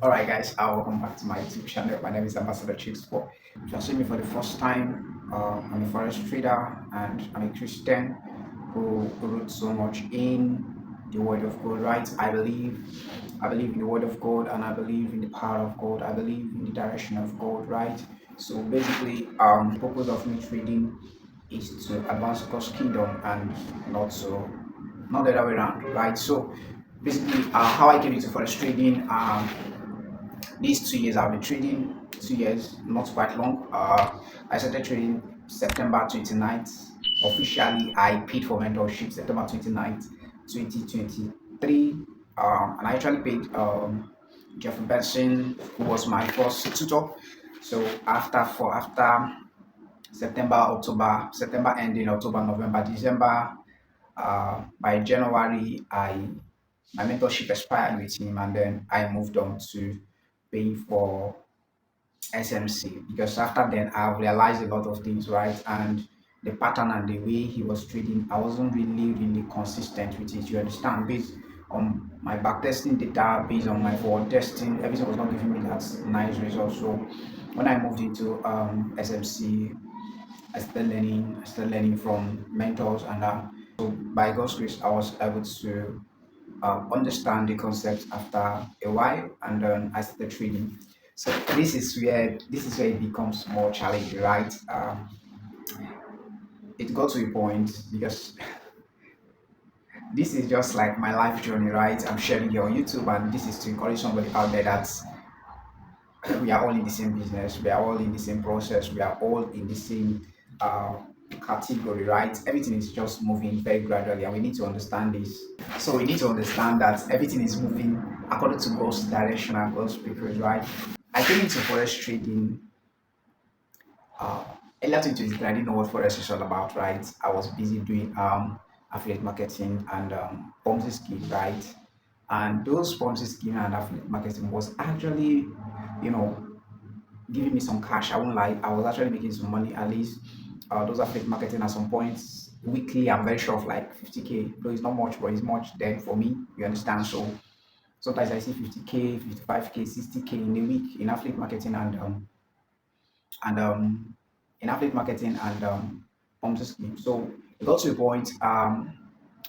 Alright guys, welcome back to my YouTube channel. My name is Ambassador Chicks. If you're seeing me for the first time, I'm a forex trader and I'm a Christian who wrote so much in the word of God, right? I believe in the word of God, and I believe in the power of God. I believe in the direction of God, right? So basically, the purpose of me trading is to advance God's kingdom and not so not the other way around, right? So basically, how I came into forex trading, these 2 years I've been trading, 2 years, not quite long. I started trading September 29th. Officially, I paid for mentorship September 29th, 2023. And I actually paid Jeff Benson, who was my first tutor. So after September, October, September ending, October, November, December, by January, my mentorship expired with him, and then I moved on to paying for SMC because after then I've realized a lot of things, right? And the pattern and the way he was trading, I wasn't really consistent with it. You understand? Based on my backtesting data, based on my forward testing, everything was not giving me that nice result. So when I moved into SMC, I started learning from mentors, and so by God's grace, I was able to understand the concept after a while, and then I started trading. So this is where it becomes more challenging, right? It got to a point because this is just like my life journey, right? I'm sharing it on YouTube, and this is to encourage somebody out there that we are all in the same business, we are all in the same process, we are all in the same uh, category, right? Everything is just moving very gradually, and we need to understand this. So we need to understand that everything is moving according to God's direction and God's purpose, right? I came into forex trading uh, earlier 2023. I didn't know what forex is all about, right? I was busy doing affiliate marketing and Ponzi scheme, right? And those Ponzi scheme and affiliate marketing was actually, you know, giving me some cash. I won't lie. I was actually making some money. At least those affiliate marketing at some points weekly. I'm very sure of like 50K. Though it's not much, but it's much then for me. You understand? So sometimes I see 50K, 55K, 60K in a week in affiliate marketing and in affiliate marketing and Ponzi scheme. So it got to a point. I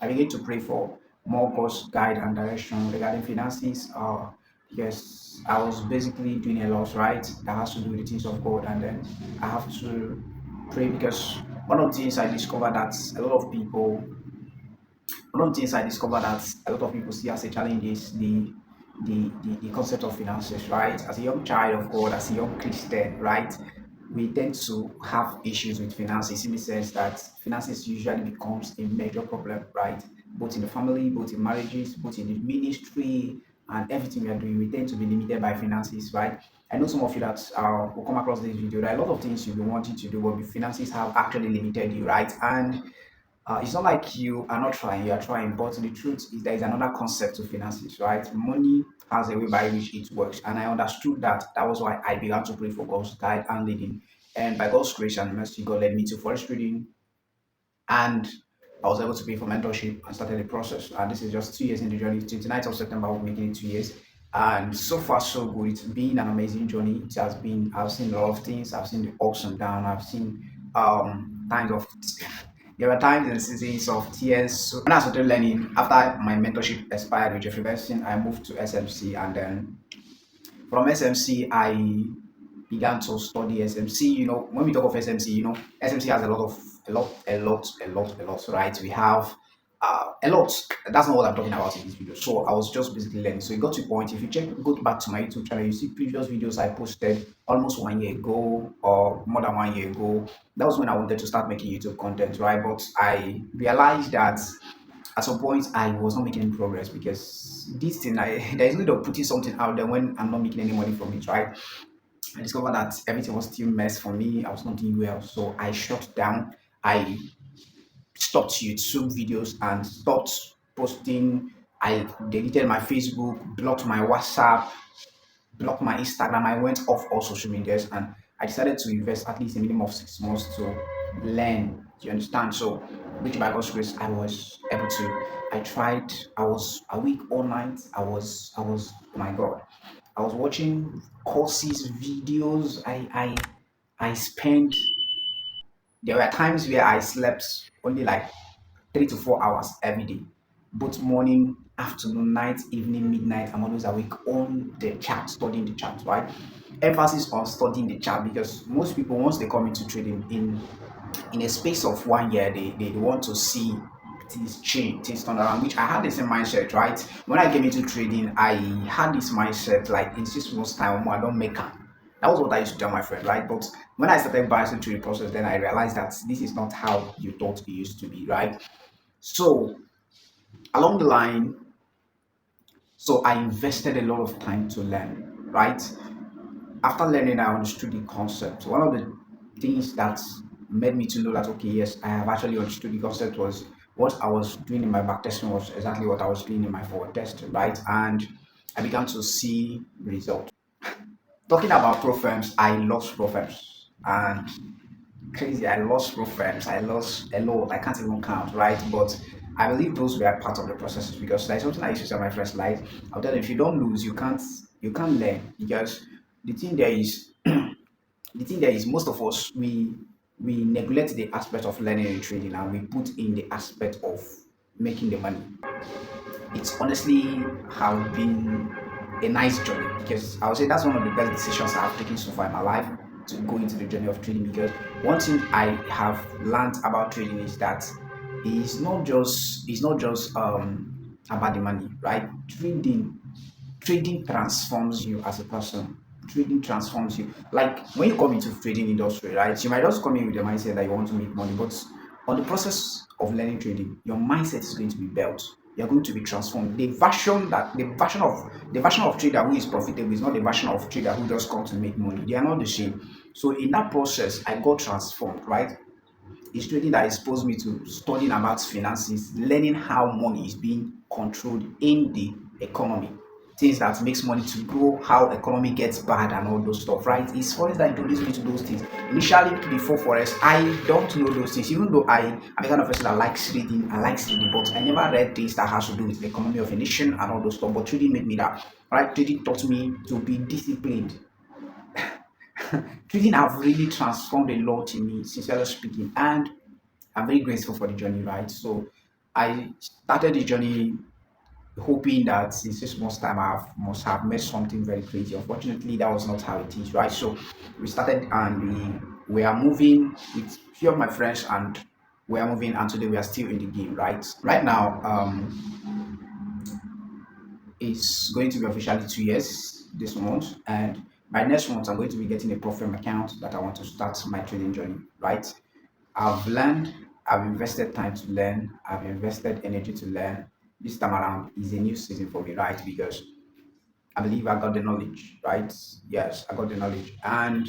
began to pray for more God's guide and direction regarding finances. Because I was basically doing a lot, right? That has to do with the things of God, and then I have to pray because one of the things I discovered that a lot of people one of the things I discovered that a lot of people see as a challenge is the concept of finances, right? As a young child of God, as a young Christian, right? We tend to have issues with finances in the sense that finances usually becomes a major problem, right? Both in the family, both in marriages, both in the ministry, and everything we are doing, we tend to be limited by finances, right? I know some of you that will come across this video. There are a lot of things you'll be wanting to do, but the finances have actually limited you, right? And it's not like you are not trying, you are trying, but the truth is there is another concept to finances, right? Money has a way by which it works, and I understood that. That was why I began to pray for God's guide and leading. And by God's grace and mercy, God led me to forest trading, and I was able to pay for mentorship and started the process. And this is just 2 years in the journey. 29th of September, we're making it 2 years. And so far, so good. It's been an amazing journey. It has been, I've seen a lot of things. I've seen the ups and downs. I've seen times of, there were times and seasons of tears. So when I started learning, after my mentorship expired with Jeffrey Benson, I moved to SMC. And then from SMC, I began to study SMC. When we talk of SMC, SMC has a lot, right? We have a lot. That's not what I'm talking about in this video. So I was just basically learning. So it got to a point. If you go back to my YouTube channel, you see previous videos I posted almost 1 year ago or more than 1 year ago. That was when I wanted to start making YouTube content, right? But I realized that at some point I was not making any progress because this thing, there is no need of putting something out there when I'm not making any money from it, right? I discovered that everything was still mess for me. I was not doing well, so I shut down. I stopped YouTube videos and stopped posting. I deleted my Facebook, blocked my WhatsApp, blocked my Instagram. I went off all social medias, and I decided to invest at least a minimum of 6 months to learn. Do you understand? So, which by God's grace, I was able to. I tried. I was awake all night. I was. Oh my God. I was watching courses, videos. I spent. There were times where I slept only like 3 to 4 hours every day, both morning, afternoon, night, evening, midnight. I'm always awake on the chat, studying the chat, right? Emphasis on studying the chart because most people, once they come into trading in a space of 1 year, they want to see things change, things turn around, which I had the same mindset, right? When I came into trading, I had this mindset like in 6 months' time, I don't make am. That was what I used to tell my friend, right? But when I started buying into the process, then I realized that this is not how you thought it used to be, right? So along the line, so I invested a lot of time to learn, right? After learning, I understood the concept. One of the things that made me to know that okay, yes, I have actually understood the concept was what I was doing in my back testing was exactly what I was doing in my forward testing, right? And I began to see results. Talking about pro firms, I lost pro firms, and crazy, I lost pro firms. I lost a lot. I can't even count, right? But I believe those were part of the processes because there's something I used to tell my friends like, I'll tell them if you don't lose, you can't learn because the thing there is the thing there is most of us we neglect the aspect of learning and trading and we put in the aspect of making the money. It's honestly have been a nice journey because I would say that's one of the best decisions I've taken so far in my life to go into the journey of trading because one thing I have learned about trading is that it's not just about the money, right? Trading transforms you as a person. Trading transforms you. Like when you come into trading industry, right? You might just come in with the mindset that you want to make money, but on the process of learning trading, your mindset is going to be built. You're going to be transformed. The version of trader who is profitable is not the version of trader who just comes to make money. They are not the same. So in that process, I got transformed, right? It's trading that exposed me to studying about finances, learning how money is being controlled in the economy, things that makes money to grow, how economy gets bad and all those stuff, right? It's Forex that introduced me to those things. Initially, before Forex, I don't know those things, even though I'm the kind of person that likes reading, but I never read things that has to do with the economy of a nation and all those stuff. But trading made me that, right? Trading taught me to be disciplined. Trading have really transformed a lot in me, sincerely speaking, and I'm very grateful for the journey, right? So I started the journey hoping that in 6 months' time must have made something very crazy. Unfortunately, that was not how it is, right? So we started and we are moving with few of my friends and we are moving and today we are still in the game, right? Right now, it's going to be officially 2 years this month, and by next month, I'm going to be getting a profile account that I want to start my trading journey. Right? I've learned, I've invested time to learn, I've invested energy to learn. This time around is a new season for me, right? Because I believe I got the knowledge, right? Yes, I got the knowledge, and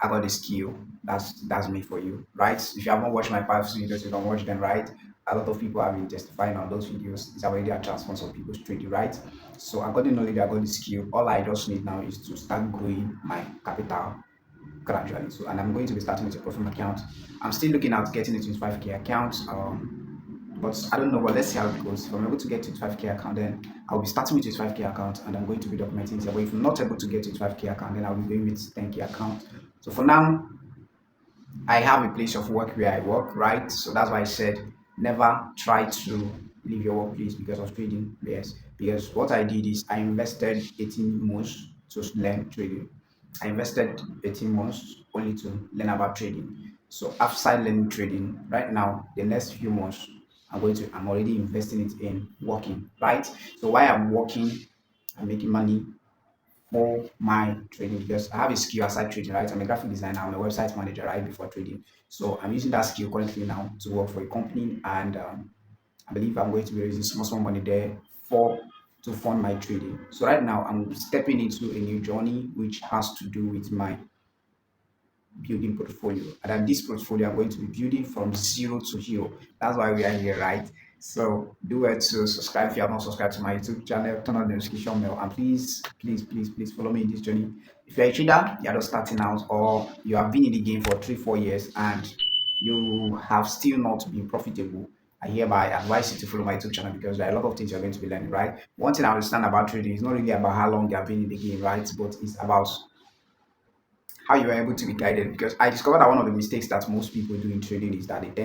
I got the skill. That's me for you, right? If you haven't watched my past videos, you can watch them, right? A lot of people have been testifying on those videos. It's already a transform some people's trade, right? So I got the knowledge, I got the skill. All I just need now is to start growing my capital gradually. So, and I'm going to be starting with a profile account. I'm still looking at getting a 25K account. But I don't know. But let's see how it goes. If I'm able to get 25K account, then I'll be starting with 25K account, and I'm going to be documenting it. But if I'm not able to get 25K account, then I'll be going with 10K account. So for now, I have a place of work where I work, right? So that's why I said never try to leave your workplace because of trading. Yes, because what I did is I invested 18 months to learn trading. I invested 18 months only to learn about trading. So after learning trading, right now, the next few months, I'm already investing it in working, right? So while I'm working, I'm making money for my trading because I have a skill aside trading, right? I'm a graphic designer, I'm a website manager, right? Before trading. So I'm using that skill currently now to work for a company, and I believe I'm going to be raising small money there for to fund my trading. So right now I'm stepping into a new journey which has to do with my building portfolio. And then this portfolio I'm going to be building from zero to hero. That's why we are here, right? So do well to subscribe if you have not subscribed to my YouTube channel, turn on the notification bell, and please follow me in this journey. If you're a trader, you're just starting out, or you have been in the game for 3, 4 years and you have still not been profitable, I hereby advise you to follow my YouTube channel because there are a lot of things you're going to be learning, right? One thing I understand about trading is not really about how long you have been in the game, right? But it's about how you are able to be guided. Because I discovered that one of the mistakes that most people do in trading is that they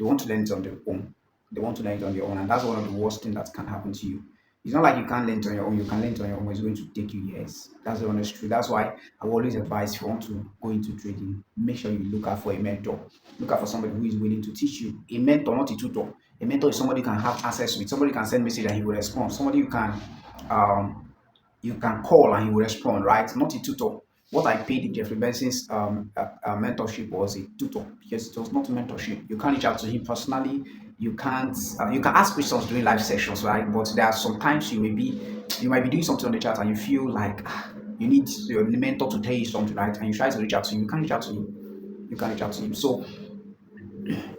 want to learn it on their own. They want to learn it on their own, and that's one of the worst things that can happen to you. It's not like you can't learn it on your own. You can learn it on your own. It's going to take you years. That's the honest truth. That's why I will always advise if you want to go into trading, make sure you look out for a mentor. Look out for somebody who is willing to teach you. A mentor, not a tutor. A mentor is somebody you can have access with. Somebody can send message and he will respond. Somebody um, you can call and he will respond, right? Not a tutor. What I paid in Jeffrey Benson's mentorship was a tutor. Yes, it was not a mentorship. You can't reach out to him personally. You can't. You can ask questions during live sessions, right? But there are sometimes you might be doing something on the chat and you feel like you need your mentor to tell you something, right? And you try to reach out to him. You can't reach out to him. You can't reach out to him. So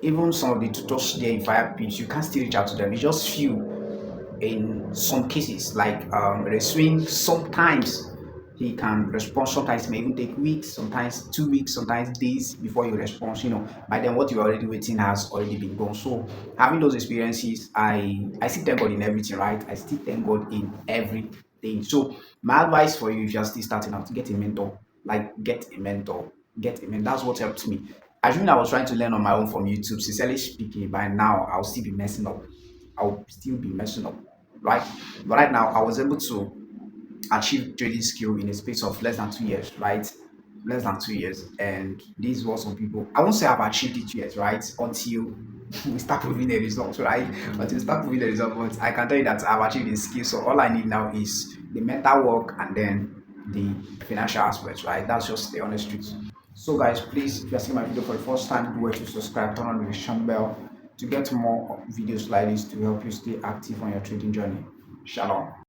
even some of the tutors there in Fire Pitch, you can't still reach out to them. It's just few in some cases, like the swing, sometimes he can respond, sometimes it may even take weeks, sometimes 2 weeks, sometimes days before you respond. By then what you're already waiting has already been gone. So having those experiences, I still thank God in everything, right? I still thank God in everything. So my advice for you, if you're still starting out, get a mentor. Like get a mentor. Get a mentor. That's what helped me. Assuming I was trying to learn on my own from YouTube, sincerely speaking, by now I'll still be messing up. I'll still be messing up, right? But right now, I was able to achieve trading skill in a space of less than 2 years, right? Less than 2 years. And this is what some people, I won't say I've achieved it yet, right? Until we start proving the results, right? Until we start proving the results. But I can tell you that I've achieved the skill. So all I need now is the mental work and then the financial aspects, right? That's just the honest truth. So guys, please, if you're seeing my video for the first time, do well to subscribe, turn on the notification bell to get more videos like this to help you stay active on your trading journey. Shalom.